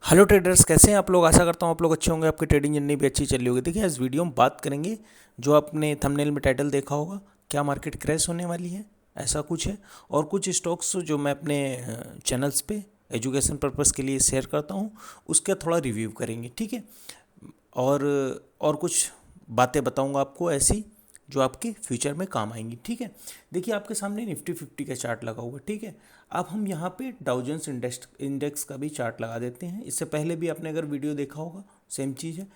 Hello traders, कैसे हैं आप लोग। आशा करता हूँ आप लोग अच्छे होंगे, आपकी ट्रेडिंग जर्नी भी अच्छी चल रही होगी। देखिए, इस वीडियो में बात करेंगे, जो आपने थंबनेल में टाइटल देखा होगा, क्या मार्केट क्रैश होने वाली है, ऐसा कुछ है। और कुछ स्टॉक्स जो मैं अपने चैनल्स पे एजुकेशन पर्पस के लिए शेयर करता हूँ, उसका थोड़ा रिव्यू करेंगे, ठीक है। और और कुछ बातें बताऊंगा आपको ऐसी जो आपके फ्यूचर में काम आएंगी, ठीक है। देखिए, आपके सामने निफ्टी 50 का चार्ट लगा हुआ है, ठीक है। अब हम यहाँ पे डाउ जोन्स इंडेक्स का भी चार्ट लगा देते हैं। इससे पहले भी आपने अगर वीडियो देखा होगा, सेम चीज़ है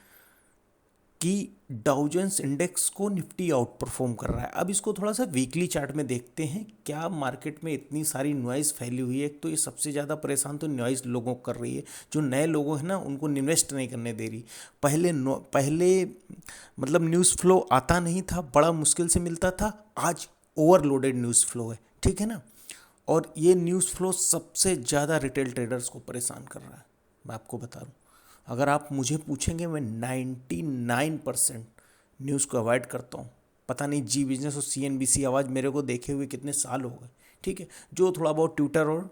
कि डाउ जोन्स इंडेक्स को निफ्टी आउट परफॉर्म कर रहा है। अब इसको थोड़ा सा वीकली चार्ट में देखते हैं, क्या मार्केट में इतनी सारी नॉइज़ फैली हुई है। एक तो ये सबसे ज़्यादा परेशान तो नॉइज़ लोगों को कर रही है, जो नए लोग हैं ना, उनको इन्वेस्ट नहीं करने दे रही। पहले मतलब न्यूज़ फ्लो आता नहीं था, बड़ा मुश्किल से मिलता था। आज ओवरलोडेड न्यूज़ फ्लो है, ठीक है ना। और ये न्यूज़ फ्लो सबसे ज़्यादा रिटेल ट्रेडर्स को परेशान कर रहा है, मैं आपको बता दूँ। अगर आप मुझे पूछेंगे, मैं 99% न्यूज़ को अवॉइड करता हूँ। पता नहीं जी बिजनेस और CNBC आवाज़ मेरे को देखे हुए कितने साल हो गए, ठीक है। जो थोड़ा बहुत ट्विटर और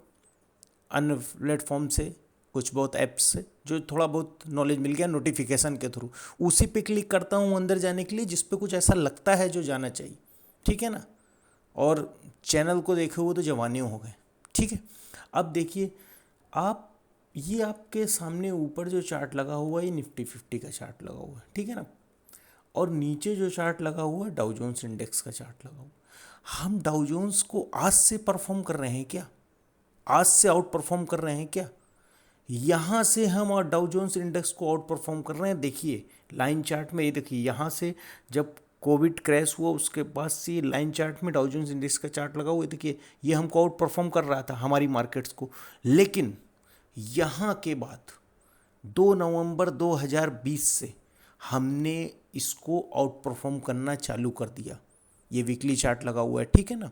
अन्य प्लेटफॉर्म से, कुछ बहुत ऐप्स से जो थोड़ा बहुत नॉलेज मिल गया नोटिफिकेशन के थ्रू, उसी पे क्लिक करता हूँ अंदर जाने के लिए, जिस पे कुछ ऐसा लगता है जो जाना चाहिए, ठीक है ना। और चैनल को देखे हुए तो जवानियों हो गए, ठीक है। अब देखिए आप, ये आपके सामने ऊपर जो चार्ट लगा हुआ है, ये निफ्टी 50 का चार्ट लगा हुआ है, ठीक है ना। और नीचे जो चार्ट लगा हुआ है, डाउ जोन्स इंडेक्स का चार्ट लगा हुआ है। हम डाउ जोन्स को आज से परफॉर्म कर रहे हैं क्या, आज से आउट परफॉर्म कर रहे हैं क्या। यहाँ से हम और डाउ जोन्स इंडेक्स को आउट परफॉर्म कर रहे हैं। देखिए लाइन चार्ट में, ये देखिए यहाँ से जब कोविड क्रैश हुआ उसके बाद से लाइन चार्ट में डाउ जोन्स इंडेक्स का चार्ट लगा हुआ है। देखिए ये हमको आउट परफॉर्म कर रहा था हमारी मार्केट्स को, लेकिन यहाँ के बाद 2 नवंबर 2020 से हमने इसको आउट परफॉर्म करना चालू कर दिया। ये वीकली चार्ट लगा हुआ है, ठीक है ना।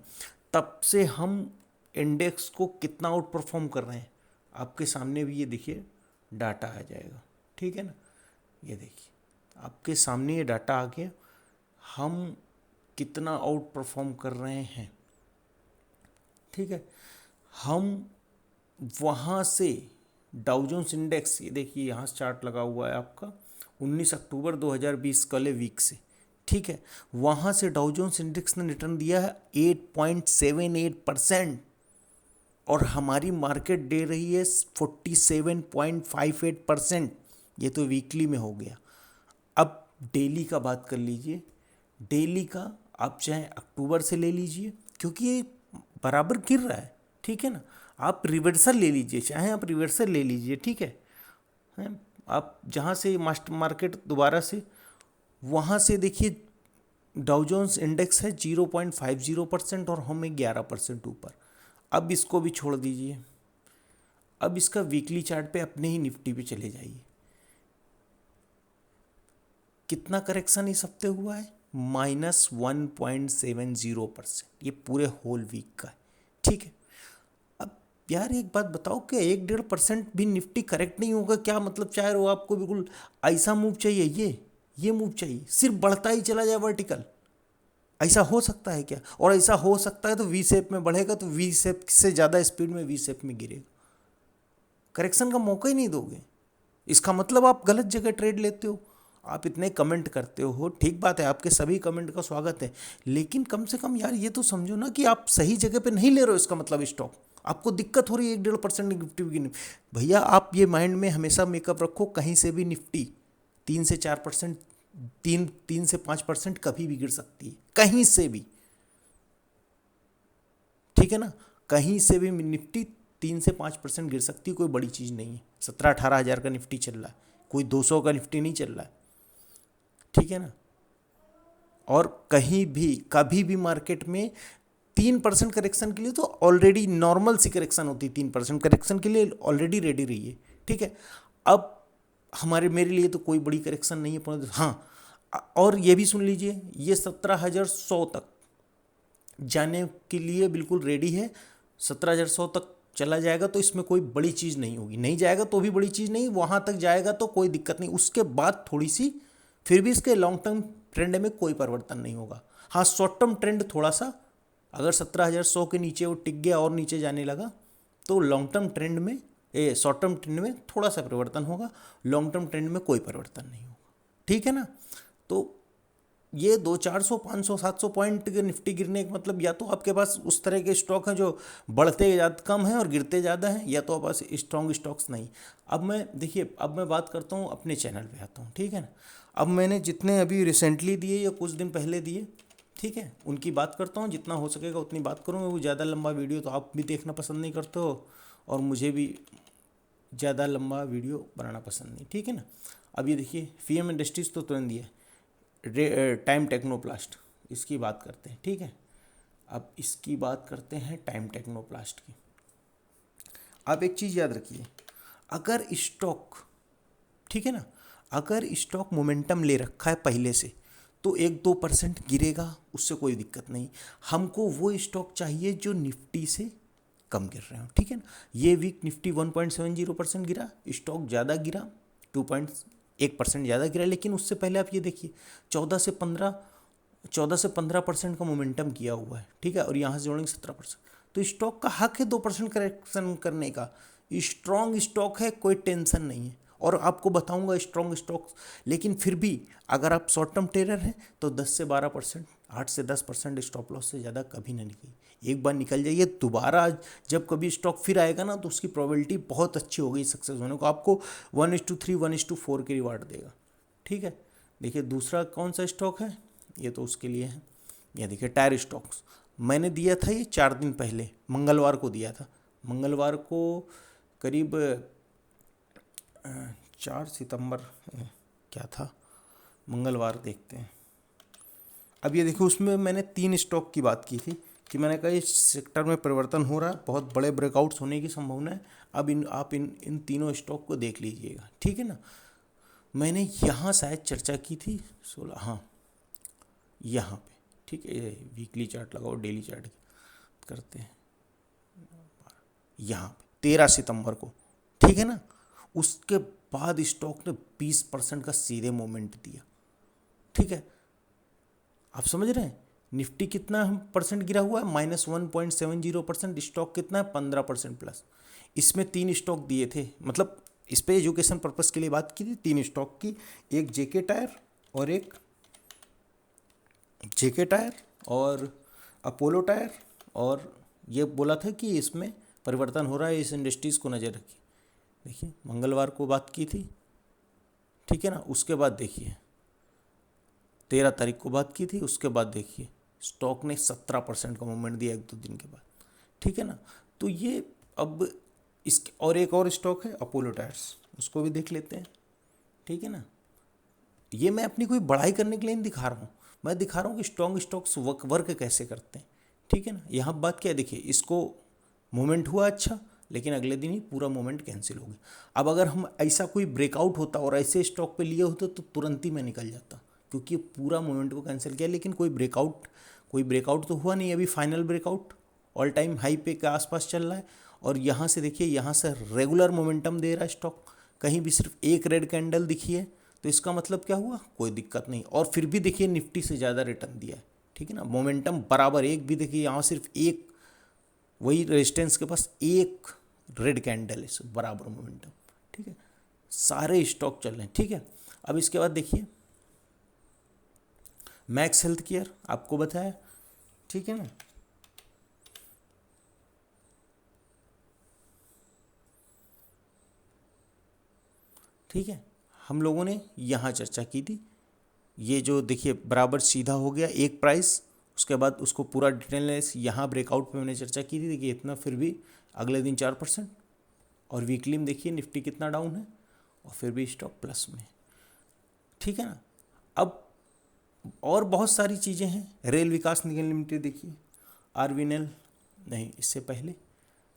तब से हम इंडेक्स को कितना आउट परफॉर्म कर रहे हैं, आपके सामने भी ये देखिए डाटा आ जाएगा, ठीक है ना। ये देखिए आपके सामने ये डाटा आ गया, हम कितना आउट परफॉर्म कर रहे हैं, ठीक है। हम वहाँ से डाउ जोन्स इंडेक्स, ये देखिए यहाँ से चार्ट लगा हुआ है आपका 19 अक्टूबर 2020 वाले वीक से, ठीक है। वहाँ से डाउ जोन्स इंडेक्स ने रिटर्न दिया है 8.78%, और हमारी मार्केट दे रही है 47.58%। ये तो वीकली में हो गया। अब डेली का बात कर लीजिए। डेली का आप चाहे अक्टूबर से ले लीजिए, क्योंकि ये बराबर गिर रहा है, ठीक है ना। आप रिवर्सल ले लीजिए, चाहे आप रिवर्सल ले लीजिए, ठीक है। हैं, आप जहाँ से मास्टर मार्केट दोबारा से, वहाँ से देखिए डाउ जोन्स इंडेक्स है 0.50% और हम 11% ऊपर। अब इसको भी छोड़ दीजिए, अब इसका वीकली चार्ट पे अपने ही निफ्टी पे चले जाइए। कितना करेक्शन इस हफ्ते हुआ है, -1.70%। ये पूरे होल वीक का है, ठीक है। अब यार एक बात बताओ, कि 1-1.5% भी निफ्टी करेक्ट नहीं होगा क्या मतलब, चाहे वो आपको बिल्कुल ऐसा मूव चाहिए, ये मूव चाहिए, सिर्फ बढ़ता ही चला जाए वर्टिकल, ऐसा हो सकता है क्या। और ऐसा हो सकता है तो वी शेप में बढ़ेगा, तो वी शेप से ज़्यादा स्पीड में वी शेप में गिरेगा। करेक्शन का मौका ही नहीं दोगे, इसका मतलब आप गलत जगह ट्रेड लेते हो। आप इतने कमेंट करते हो, ठीक बात है, आपके सभी कमेंट का स्वागत है, लेकिन कम से कम यार ये तो समझो ना कि आप सही जगह पे नहीं ले रहे हो। इसका मतलब स्टॉक आपको दिक्कत हो रही है 1-1.5% निफ्टी की। भैया आप ये माइंड में हमेशा मेकअप रखो, कहीं से भी निफ्टी 3 से 4%, 3 से 5% कभी भी गिर सकती है, कहीं से भी, ठीक है ना। कहीं से भी निफ्टी 3 से 5% गिर सकती है, कोई बड़ी चीज़ नहीं है। 17-18 हज़ार का निफ्टी चल रहा है, कोई 200 का निफ्टी नहीं चल रहा है, ठीक है ना। और कहीं भी कभी भी मार्केट में 3% करेक्शन के लिए तो ऑलरेडी नॉर्मल सी करेक्शन होती है, 3% करेक्शन के लिए ऑलरेडी रेडी रही है, ठीक है। अब मेरे लिए तो कोई बड़ी करेक्शन नहीं है, परंतु हाँ, और ये भी सुन लीजिए, ये 17,100 तक जाने के लिए बिल्कुल रेडी है। 17,100 तक चला जाएगा तो इसमें कोई बड़ी चीज़ नहीं होगी, नहीं जाएगा तो भी बड़ी चीज़ नहीं, वहाँ तक जाएगा तो कोई दिक्कत नहीं। उसके बाद थोड़ी सी, फिर भी इसके लॉन्ग टर्म ट्रेंड में कोई परिवर्तन नहीं होगा। हाँ, शॉर्ट टर्म ट्रेंड थोड़ा सा, अगर 17,100 के नीचे वो टिक गया और नीचे जाने लगा, तो लॉन्ग टर्म ट्रेंड में शॉर्ट टर्म ट्रेंड में थोड़ा सा परिवर्तन होगा, लॉन्ग टर्म ट्रेंड में कोई परिवर्तन नहीं होगा, ठीक है ना। तो ये 400 500 700 पॉइंट के निफ्टी गिरने का मतलब या तो आपके पास उस तरह के स्टॉक हैं जो बढ़ते ज़्यादा कम हैं और गिरते ज़्यादा हैं, या तो आपके पास स्ट्रॉन्ग स्टॉक्स नहीं। अब मैं बात करता हूँ अपने चैनल पे आता हूँ, ठीक है ना। अब मैंने जितने अभी रिसेंटली दिए या कुछ दिन पहले दिए, ठीक है, उनकी बात करता हूँ, जितना हो सकेगा उतनी बात करूँगा। वो ज़्यादा लंबा वीडियो तो आप भी देखना पसंद नहीं करते हो और मुझे भी ज़्यादा लंबा वीडियो बनाना पसंद नहीं, ठीक है ना। अब ये देखिए फीएम इंडस्ट्रीज़ तो तुरंत दिया, टाइम टेक्नोप्लास्ट, इसकी बात करते हैं, ठीक है। अब इसकी बात करते हैं टाइम टेक्नोप्लास्ट की। आप एक चीज़ याद रखिए, अगर स्टॉक, ठीक है ना, अगर स्टॉक मोमेंटम ले रखा है पहले से तो 1-2% गिरेगा, उससे कोई दिक्कत नहीं। हमको वो स्टॉक चाहिए जो निफ्टी से कम गिर रहे हो, ठीक है ना। ये वीक निफ्टी 1.70% गिरा, स्टॉक ज़्यादा गिरा, 2.1% ज़्यादा गिरा, लेकिन उससे पहले आप ये देखिए 14 से 15% का मोमेंटम किया हुआ है, ठीक है, और यहाँ से जोड़ेंगे 17%। तो स्टॉक का हक है 2% करेक्शन करने का, स्ट्रॉन्ग स्टॉक है, कोई टेंशन नहीं है। और आपको बताऊंगा स्ट्रॉन्ग स्टॉक्स, लेकिन फिर भी अगर आप शॉर्ट टर्म ट्रेडर हैं तो 10 से 12%, 8 से 10% स्टॉप लॉस से ज़्यादा कभी ना निकले। एक बार निकल जाइए, दोबारा जब कभी स्टॉक फिर आएगा ना तो उसकी प्रोबेबिलिटी बहुत अच्छी हो गई सक्सेस होने को, आपको 1:3 1:4 की रिवार्ड देगा, ठीक है। देखिए दूसरा कौन सा स्टॉक है, ये तो उसके लिए है। ये देखिए टायर स्टॉक्स, मैंने दिया था ये 4 दिन पहले, मंगलवार को दिया था, मंगलवार को करीब 4 सितंबर क्या था, मंगलवार देखते हैं। अब ये देखो उसमें मैंने 3 स्टॉक की बात की थी कि मैंने कहा इस सेक्टर में परिवर्तन हो रहा है, बहुत बड़े ब्रेकआउट्स होने की संभावना है। अब आप इन तीनों स्टॉक को देख लीजिएगा, ठीक है ना। मैंने यहाँ शायद चर्चा की थी 16, हाँ यहाँ पे, ठीक है, ये वीकली चार्ट लगाओ, डेली चार्ट करते हैं, यहाँ पे 13 सितंबर को, ठीक है ना। उसके बाद स्टॉक ने 20% का सीधे मूवमेंट दिया, ठीक है। आप समझ रहे हैं निफ्टी कितना परसेंट गिरा हुआ है, -1.70%, स्टॉक कितना है 15% प्लस। इसमें 3 स्टॉक दिए थे, मतलब इस पे एजुकेशन पर्पस के लिए बात की थी, 3 स्टॉक की, एक जेके टायर और अपोलो टायर, और ये बोला था कि इसमें परिवर्तन हो रहा है, इस इंडस्ट्रीज़ को नज़र रखिए। देखिए मंगलवार को बात की थी, ठीक है ना। उसके बाद देखिए 13 तारीख को बात की थी, उसके बाद देखिए स्टॉक ने 17% का मूवमेंट दिया 1-2 दिन के बाद, ठीक है ना। तो ये अब इसके और एक और स्टॉक है अपोलो टायर्स, उसको भी देख लेते हैं, ठीक है ना। ये मैं अपनी कोई बड़ाई करने के लिए नहीं दिखा रहा हूँ, मैं दिखा रहा हूँ कि स्ट्रॉन्ग स्टॉक्स वर्क कैसे करते हैं, ठीक है ना। यहाँ बात क्या है, देखिए इसको मूवमेंट हुआ अच्छा, लेकिन अगले दिन ही पूरा मूवमेंट कैंसिल हो गया। अब अगर हम ऐसा कोई ब्रेकआउट होता और ऐसे स्टॉक पे लिए होते तो तुरंत ही मैं निकल जाता, क्योंकि पूरा मूवमेंट को कैंसिल किया। लेकिन कोई ब्रेकआउट तो हुआ नहीं, अभी final breakout all time high पे के आसपास चल रहा है। और यहाँ से देखिए, यहाँ से रेगुलर मोमेंटम दे रहा है स्टॉक, कहीं भी सिर्फ एक रेड कैंडल दिखी है, तो इसका मतलब क्या हुआ, कोई दिक्कत नहीं। और फिर भी देखिए निफ्टी से ज़्यादा रिटर्न दिया है, ठीक है ना। मोमेंटम बराबर, एक भी देखिए यहाँ सिर्फ एक, वही रेजिस्टेंस के पास एक रेड कैंडल है, बराबर मोमेंटम, ठीक है। सारे स्टॉक चल रहे हैं, ठीक है। अब इसके बाद देखिए मैक्स हेल्थ केयर, आपको बताया, ठीक है ना। ठीक है, हम लोगों ने यहाँ चर्चा की थी, ये जो देखिए बराबर सीधा हो गया एक प्राइस, उसके बाद उसको पूरा डिटेलनेस यहाँ ब्रेकआउट पे मैंने चर्चा की थी, देखिए इतना, फिर भी अगले दिन 4%। और वीकली में देखिए निफ्टी कितना डाउन है और फिर भी स्टॉक प्लस में, ठीक है ना। अब और बहुत सारी चीज़ें हैं, रेल विकास निगम लिमिटेड देखिए, आरवीएनएल नहीं, इससे पहले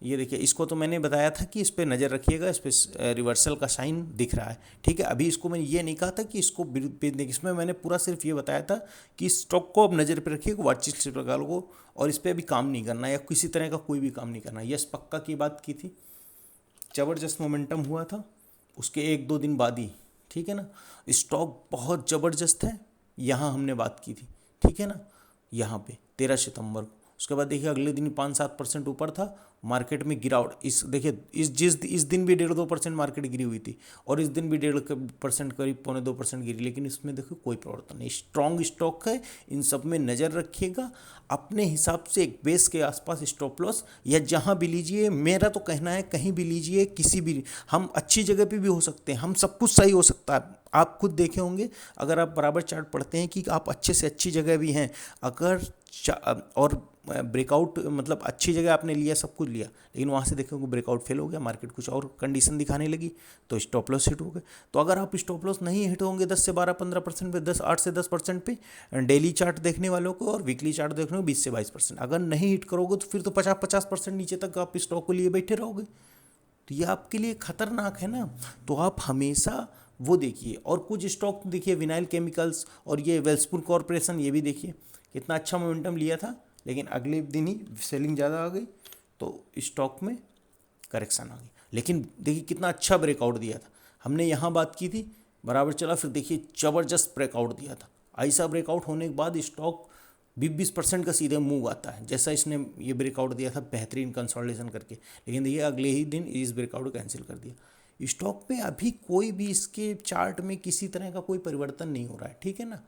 ये देखिए, इसको तो मैंने बताया था कि इस पर नज़र रखिएगा, इस पर रिवर्सल का साइन दिख रहा है, ठीक है। अभी इसको मैंने ये नहीं कहा था कि इसको बेचने, इसमें मैंने पूरा सिर्फ ये बताया था कि स्टॉक को अब नज़र पे रखिएगा, वॉच लिस्ट प्रकार को, और इस पर अभी काम नहीं करना या किसी तरह का कोई भी काम नहीं करना। यस पक्का की बात की थी, ज़बरदस्त मोमेंटम हुआ था उसके 1-2 दिन बाद ही, ठीक है ना। स्टॉक बहुत ज़बरदस्त है, यहाँ हमने बात की थी, ठीक है ना, यहाँ पे 13 सितंबर को। उसके बाद देखिए अगले दिन 5-7% ऊपर था, मार्केट में गिरावट, इस देखिए इस दिन भी 1.5-2% मार्केट गिरी हुई थी और इस दिन भी 1.5% करीब 1.25% गिरी, लेकिन इसमें देखो कोई परिवर्तन नहीं। स्ट्रॉन्ग स्टॉक है, इन सब में नज़र रखिएगा। अपने हिसाब से एक बेस के आसपास स्टॉप लॉस या जहाँ भी लीजिए, मेरा तो कहना है कहीं भी लीजिए, किसी भी, हम अच्छी जगह पे भी हो सकते हैं, हम सब कुछ सही हो सकता है। आप खुद देखे होंगे अगर आप बराबर चार्ट पढ़ते हैं कि आप अच्छे से अच्छी जगह भी हैं, अगर और ब्रेकआउट मतलब अच्छी जगह आपने लिया, सब कुछ लिया, लेकिन वहाँ से देखोगे ब्रेकआउट फेल हो गया, मार्केट कुछ और कंडीशन दिखाने लगी तो स्टॉप लॉस हिट हो गए। तो अगर आप स्टॉप लॉस नहीं हिट होंगे 10 से 12-15% पे, 8 से 10% पे डेली चार्ट देखने वालों को और वीकली चार्ट देखने को 20 से 22%, अगर नहीं हिट करोगे तो फिर तो 50% नीचे तक आप स्टॉक को लिए बैठे रहोगे, तो ये आपके लिए खतरनाक है ना। तो आप हमेशा वो देखिए। और कुछ स्टॉक देखिए, विनाइल केमिकल्स और ये वेल्सपुर कॉरपोरेशन, ये भी देखिए कितना अच्छा मोमेंटम लिया था, लेकिन अगले दिन ही सेलिंग ज़्यादा आ गई तो स्टॉक में करेक्शन आ गई। लेकिन देखिए कितना अच्छा ब्रेकआउट दिया था, हमने यहाँ बात की थी, बराबर चला, फिर देखिए ज़बरदस्त ब्रेकआउट दिया था। ऐसा ब्रेकआउट होने के बाद स्टॉक 20% का सीधे मूव आता है, जैसा इसने ये ब्रेकआउट दिया था बेहतरीन कंसोलिडेशन करके, लेकिन देखिए अगले ही दिन इस ब्रेकआउट को कैंसिल कर दिया। स्टॉक पे अभी कोई भी इसके चार्ट में किसी तरह का कोई परिवर्तन नहीं हो रहा है, ठीक है ना।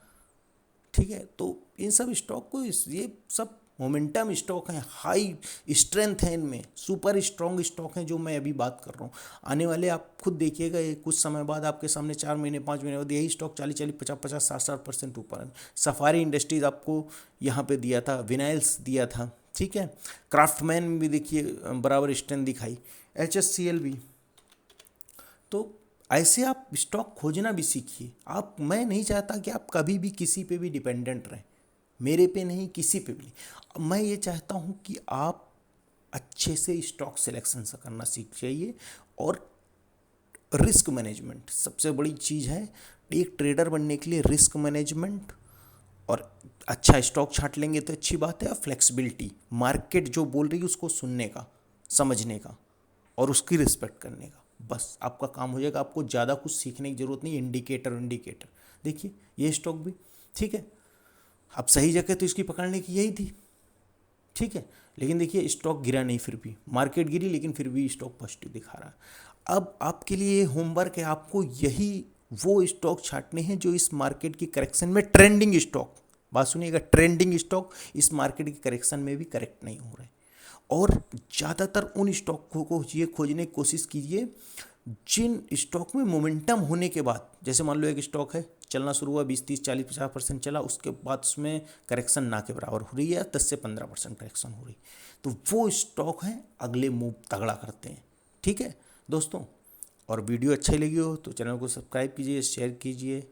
ठीक है, तो इन सब स्टॉक को ये सब मोमेंटम स्टॉक हैं, हाई स्ट्रेंथ है इनमें, सुपर स्ट्रॉन्ग स्टॉक हैं जो मैं अभी बात कर रहा हूँ। आने वाले आप खुद देखिएगा, ये कुछ समय बाद आपके सामने 4 महीने 5 महीने बाद यही स्टॉक 40-40, 50-50, 60-60% ऊपर है। सफारी इंडस्ट्रीज आपको यहाँ पे दिया था, विनाइल्स दिया था, ठीक है, क्राफ्टमैन में भी देखिए बराबर स्ट्रेंथ दिखाई, HSCL भी। तो ऐसे आप स्टॉक खोजना भी सीखिए। मैं नहीं चाहता कि आप कभी भी किसी पे भी डिपेंडेंट रहें, मेरे पे नहीं, किसी पे भी नहीं। मैं ये चाहता हूँ कि आप अच्छे से स्टॉक सिलेक्शन से करना सीख जाइए। और रिस्क मैनेजमेंट सबसे बड़ी चीज़ है, एक ट्रेडर बनने के लिए रिस्क मैनेजमेंट, और अच्छा स्टॉक छांट लेंगे तो अच्छी बात है, और फ्लेक्सिबिलिटी, मार्केट जो बोल रही है उसको सुनने का, समझने का और उसकी रिस्पेक्ट करने का, बस आपका काम हो जाएगा। आपको ज़्यादा कुछ सीखने की ज़रूरत नहीं। इंडिकेटर देखिए, ये स्टॉक भी ठीक है, अब सही जगह तो इसकी पकड़ने की यही थी, ठीक है, लेकिन देखिए स्टॉक गिरा नहीं, फिर भी मार्केट गिरी लेकिन फिर भी स्टॉक पॉजिटिव दिखा रहा है। अब आपके लिए होमवर्क है, आपको यही वो स्टॉक छांटने हैं जो इस मार्केट की करेक्शन में ट्रेंडिंग स्टॉक, बात सुनिएगा, ट्रेंडिंग स्टॉक इस मार्केट की करेक्शन में भी करेक्ट नहीं हो रहे। और ज़्यादातर उन स्टॉकों को ये खोजने की कोशिश कीजिए जिन स्टॉक में मोमेंटम होने के बाद, जैसे मान लो एक स्टॉक है, चलना शुरू हुआ, 20-30-40-50% चला, उसके बाद उसमें करेक्शन ना के बराबर हो रही है, 10 से 15% करेक्शन हो रही, तो वो स्टॉक हैं अगले मूव तगड़ा करते हैं। ठीक है दोस्तों, और वीडियो अच्छी लगी हो तो चैनल को सब्सक्राइब कीजिए, शेयर कीजिए,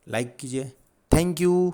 लाइक कीजिए। Thank you.